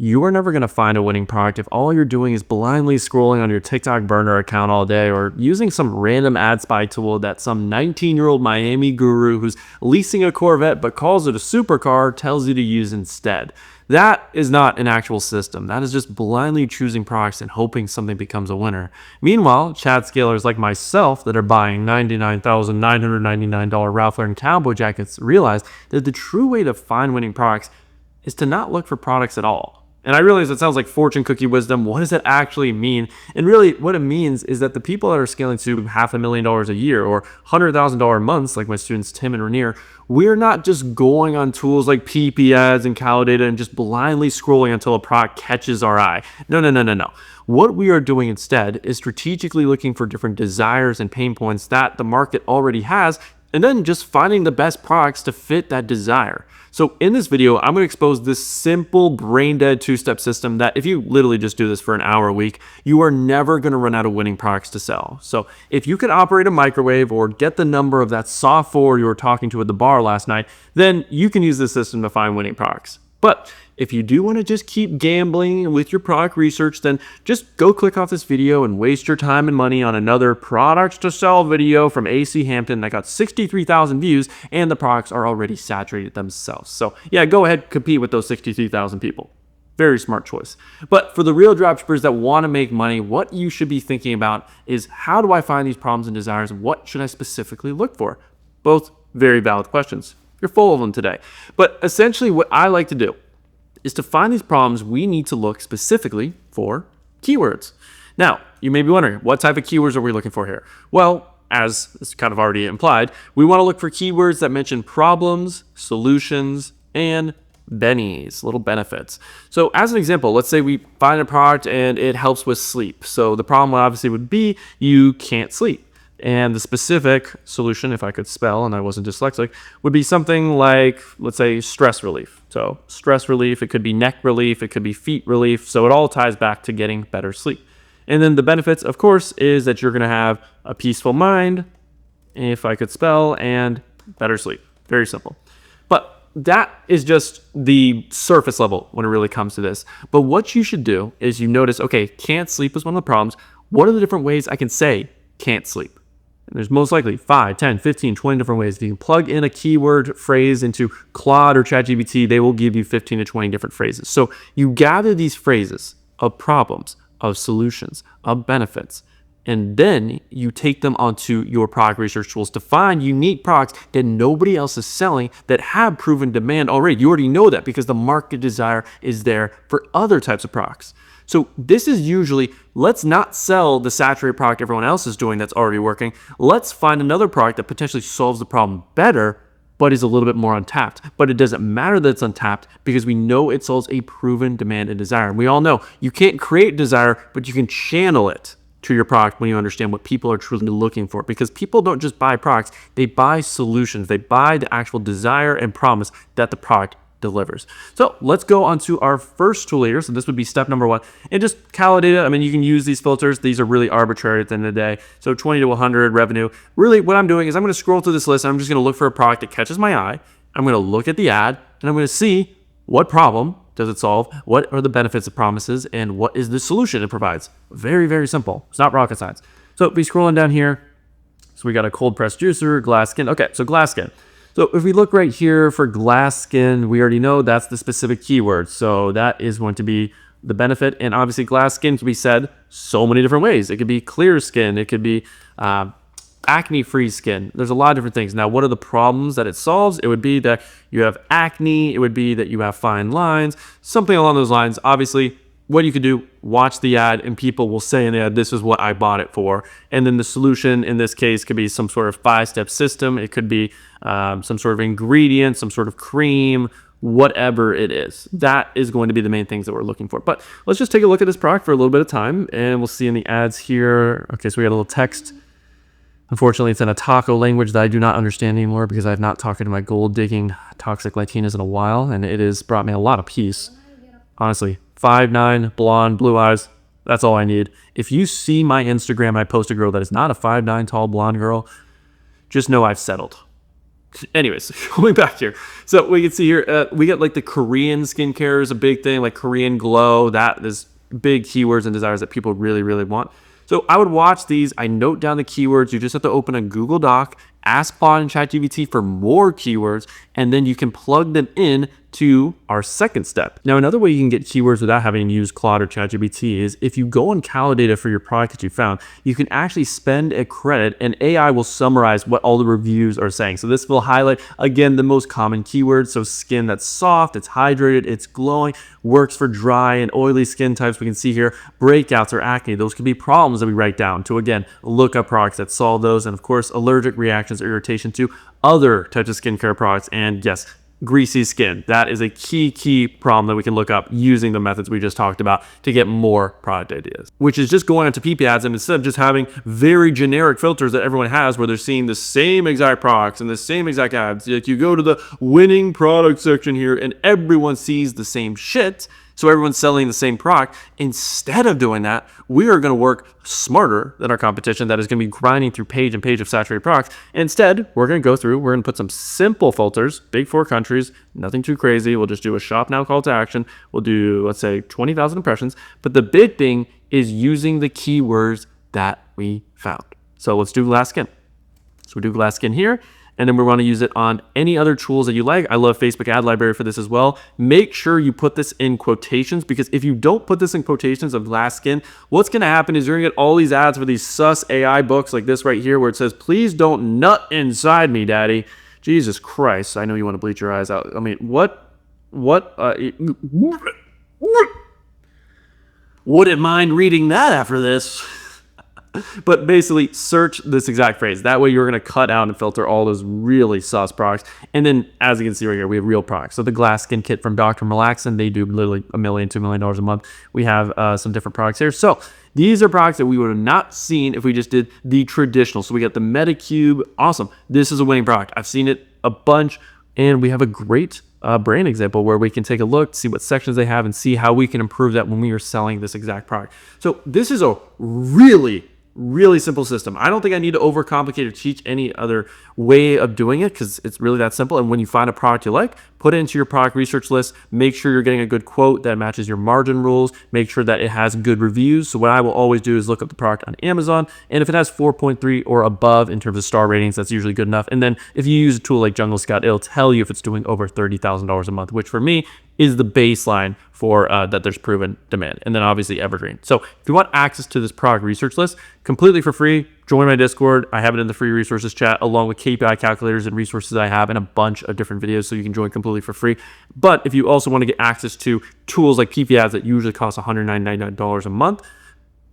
You are never going to find a winning product if all you're doing is blindly scrolling on your TikTok burner account all day or using some random ad spy tool that some 19-year-old Miami guru who's leasing a Corvette but calls it a supercar tells you to use instead. That is not an actual system. That is just blindly choosing products and hoping something becomes a winner. Meanwhile, chat scalers like myself that are buying $99,999 Ralph Lauren cowboy jackets realize that the true way to find winning products is to not look for products at all. And I realize it sounds like fortune cookie wisdom. What does that actually mean? And really, what it means is that the people that are scaling to $500,000 a year or $100,000 months, like my students Tim and Rainier, we're not just going on tools like PP ads and Calidata and just blindly scrolling until a product catches our eye. No. What we are doing instead is strategically looking for different desires and pain points that the market already has, and then just finding the best products to fit that desire. So in this video, I'm going to expose this simple brain-dead two-step system that if you literally just do this for an hour a week, you are never going to run out of winning products to sell. So if you can operate a microwave or get the number of that soft four you were talking to at the bar last night, then you can use this system to find winning products. But if you do want to just keep gambling with your product research, then just go click off this video and waste your time and money on another products to sell video from AC Hampton that got 63,000 views and the products are already saturated themselves. So yeah, go ahead, compete with those 63,000 people. Very smart choice. But for the real dropshippers that want to make money, what you should be thinking about is how do I find these problems and desires? What should I specifically look for? Both very valid questions. You're full of them today. But essentially what I like to do is to find these problems, we need to look specifically for keywords. Now, you may be wondering, what type of keywords are we looking for here? Well, as it's kind of already implied, we want to look for keywords that mention problems, solutions, and bennies, little benefits. So as an example, let's say we find a product and it helps with sleep. So the problem obviously would be you can't sleep. And the specific solution, if I could spell and I wasn't dyslexic, would be something like, let's say, stress relief. So stress relief, it could be neck relief, it could be feet relief. So it all ties back to getting better sleep. And then the benefits, of course, is that you're going to have a peaceful mind, if I could spell, and better sleep. Very simple. But that is just the surface level when it really comes to this. But what you should do is you notice, okay, can't sleep is one of the problems. What are the different ways I can say can't sleep? And there's most likely 5, 10, 15, 20 different ways. If you can plug in a keyword phrase into Claude or ChatGPT, they will give you 15 to 20 different phrases. So you gather these phrases of problems, of solutions, of benefits, and then you take them onto your product research tools to find unique products that nobody else is selling that have proven demand already. You already know that because the market desire is there for other types of products. So this is usually, let's not sell the saturated product everyone else is doing that's already working. Let's find another product that potentially solves the problem better, but is a little bit more untapped. But it doesn't matter that it's untapped because we know it solves a proven demand and desire. And we all know you can't create desire, but you can channel it to your product when you understand what people are truly looking for. Because people don't just buy products, they buy solutions. They buy the actual desire and promise that the product delivers. So let's go on to our first tool here. So this would be step number 1. And just Calidata, I mean, you can use these filters. These are really arbitrary at the end of the day. So 20 to 100 revenue. Really what I'm doing is I'm going to scroll through this list. And I'm just going to look for a product that catches my eye. I'm going to look at the ad and I'm going to see what problem does it solve? What are the benefits it promises? And what is the solution it provides? Very, very simple. It's not rocket science. So be scrolling down here. So we got a cold pressed juicer, glass skin. Okay, so glass skin. So if we look right here for glass skin, we already know that's the specific keyword. So that is going to be the benefit. And obviously glass skin can be said so many different ways. It could be clear skin. It could be acne-free skin. There's a lot of different things. Now, what are the problems that it solves? It would be that you have acne. It would be that you have fine lines, something along those lines. Obviously, what you could do, watch the ad and people will say in the ad, this is what I bought it for. And then the solution in this case could be some sort of 5-step system. It could be some sort of ingredient, some sort of cream, whatever it is. That is going to be the main things that we're looking for. But let's just take a look at this product for a little bit of time and we'll see in the ads here. Okay, so we got a little text. Unfortunately, it's in a taco language that I do not understand anymore because I have not talked to my gold-digging toxic Latinas in a while, and it has brought me a lot of peace. Honestly, 5'9", blonde, blue eyes, that's all I need. If you see my Instagram, I post a girl that is not a 5'9" tall blonde girl, just know I've settled. Anyways, going back here. So we can see here, we get like the Korean skincare is a big thing, like Korean glow. That is big keywords and desires that people really, really want. So I would watch these. I note down the keywords. You just have to open a Google Doc, ask Claude and ChatGPT for more keywords, and then you can plug them in to our second step. Now, another way you can get keywords without having to use Claude or ChatGPT is if you go on Calidata for your product that you found, you can actually spend a credit and AI will summarize what all the reviews are saying. So this will highlight, again, the most common keywords. So skin that's soft, it's hydrated, it's glowing, works for dry and oily skin types. We can see here breakouts or acne. Those could be problems that we write down to, again, look up products that solve those. And of course, allergic reactions or irritation to other types of skincare products. And yes, greasy skin. That is a key problem that we can look up using the methods we just talked about to get more product ideas, which is just going into PP ads and instead of just having very generic filters that everyone has where they're seeing the same exact products and the same exact ads. Like you go to the winning product section here and everyone sees the same shit. So everyone's selling the same product. Instead of doing that, we are going to work smarter than our competition that is going to be grinding through page and page of saturated products. Instead, we're going to go through, we're going to put some simple filters, big 4 countries, nothing too crazy. We'll just do a shop now call to action. We'll do, let's say, 20,000 impressions. But the big thing is using the keywords that we found. So let's do glass skin. So we do glass skin here. And then we want to use it on any other tools that you like. I love Facebook ad library for this as well. Make sure you put this in quotations because if you don't put this in quotations of glass skin, what's going to happen is you're going to get all these ads for these sus AI books like this right here where it says, please don't nut inside me, daddy. Jesus Christ. I know you want to bleach your eyes out. I mean, wouldn't mind reading that after this. But basically, search this exact phrase. That way, you're going to cut out and filter all those really sus products. And then, as you can see right here, we have real products. So the glass skin kit from Dr. Malaxin, they do literally $1 million, $2 million a month. We have some different products here. So these are products that we would have not seen if we just did the traditional. So we got the Metacube. Awesome. This is a winning product. I've seen it a bunch. And we have a great brand example where we can take a look, see what sections they have, and see how we can improve that when we are selling this exact product. So this is a really simple system. I don't think I need to overcomplicate or teach any other way of doing it because it's really that simple. And when you find a product you like, put it into your product research list. Make sure you're getting a good quote that matches your margin rules. Make sure that it has good reviews. So what I will always do is look up the product on Amazon. And if it has 4.3 or above in terms of star ratings, that's usually good enough. And then if you use a tool like Jungle Scout, it'll tell you if it's doing over $30,000 a month, which for me is the baseline for that there's proven demand. And then obviously evergreen. So if you want access to this product research list completely for free, join my Discord. I have it in the free resources chat along with KPI calculators and resources I have and a bunch of different videos so you can join completely for free. But if you also want to get access to tools like PP ads that usually cost $199 a month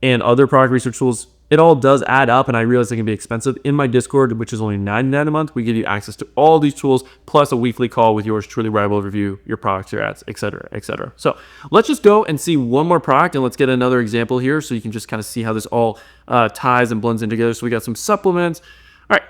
and other product research tools, it all does add up, and I realize they can be expensive. In my Discord, which is only $99 a month, we give you access to all these tools, plus a weekly call with yours truly where I will review your products, your ads, etc., etc. So let's just go and see one more product, and let's get another example here so you can just kind of see how this all ties and blends in together. So we got some supplements. All right,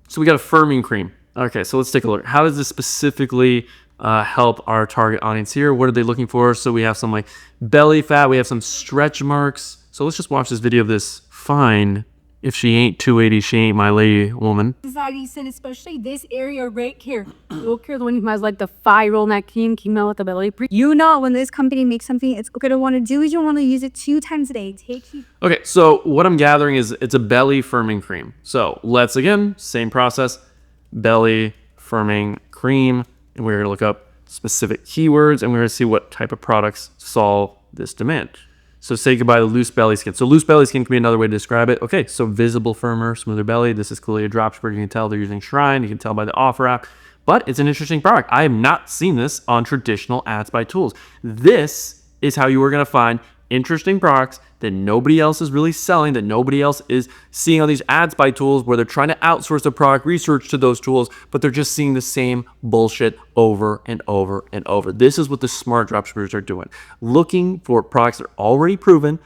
so we got a firming cream. Okay, so let's take a look. How does this specifically help our target audience here? What are they looking for? So we have some like belly fat. We have some stretch marks. So let's just watch this video of this. Fine. If she ain't 280, she ain't my lady woman. Especially this area right here. Look here, the one who has like the viral neck came out with the belly. You know, when this company makes something, it's gonna want to do is you want to use it 2 times a day. Okay, so what I'm gathering is it's a belly firming cream. So let's again, same process, belly firming cream, and we're gonna look up specific keywords and we're gonna see what type of products solve this demand. So say goodbye to loose belly skin. So loose belly skin can be another way to describe it. Okay, so visible, firmer, smoother belly. This is clearly a dropshipper. You can tell they're using Shrine. You can tell by the offer app. But it's an interesting product. I have not seen this on traditional ads by tools. This is how you are going to find interesting products that nobody else is really selling, that nobody else is seeing on these ads by tools where they're trying to outsource the product research to those tools, but they're just seeing the same bullshit over and over and over. This is what the smart dropshippers are doing. Looking for products that are already proven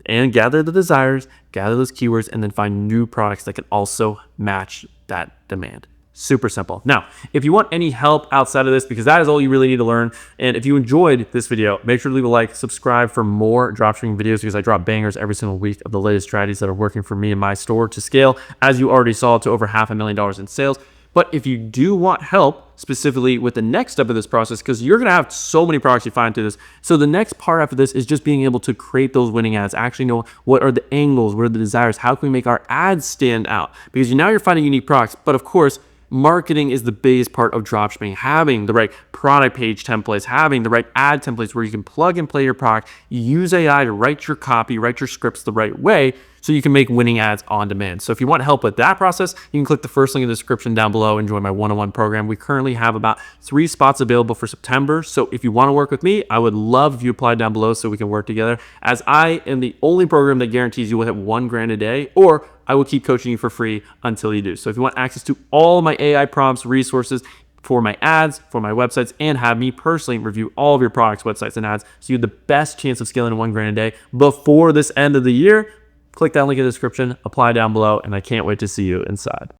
and gather the desires, gather those keywords, and then find new products that can also match that demand. Super simple. Now, if you want any help outside of this, because that is all you really need to learn, and if you enjoyed this video, make sure to leave a like, subscribe for more dropshipping videos because I drop bangers every single week of the latest strategies that are working for me in my store to scale, as you already saw, to over $500,000 in sales. But if you do want help specifically with the next step of this process, because you're going to have so many products you find through this. So the next part after this is just being able to create those winning ads, actually know what are the angles, what are the desires, how can we make our ads stand out? Because now you're finding unique products, but of course, marketing is the biggest part of dropshipping. Having the right product page templates, having the right ad templates where you can plug and play your product, use AI to write your copy, write your scripts the right way so you can make winning ads on demand. So if you want help with that process, you can click the first link in the description down below and join my one-on-one program. We currently have about 3 spots available for September. So if you want to work with me, I would love if you apply down below so we can work together, as I am the only program that guarantees you will hit $1,000 a day, or I will keep coaching you for free until you do. So if you want access to all my AI prompts, resources for my ads, for my websites, and have me personally review all of your products, websites, and ads so you have the best chance of scaling to $1,000 a day before this end of the year, click that link in the description, apply down below, and I can't wait to see you inside.